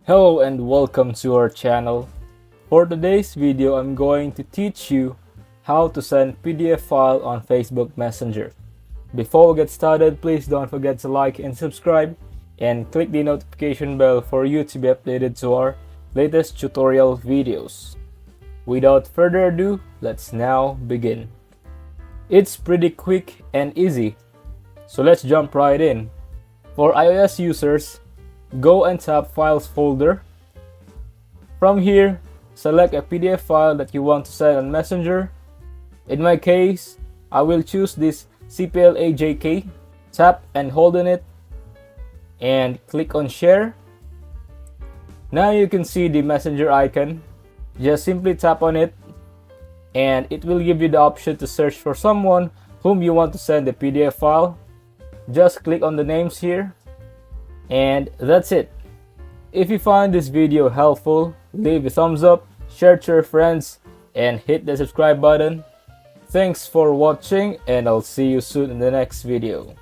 Hello and welcome to our channel. For today's video, I'm going to teach you how to send PDF file on Facebook Messenger. Before we get started, please don't forget to like and subscribe and click the notification bell for you to be updated to our latest tutorial videos. Without further ado, let's now begin. It's pretty quick and easy, so let's jump right in. For iOS users, go and tap Files folder. From here, select a PDF file that you want to send on Messenger. In my case, I will choose this CPLA-JK. Tap and hold on it and click on Share. Now you can see the Messenger icon. Just simply tap on it and it will give you the option to search for someone whom you want to send the PDF file. Just click on the names here. And that's it. If you find this video helpful, leave a thumbs up, share it to your friends, and hit the subscribe button. Thanks for watching, and I'll see you soon in the next video.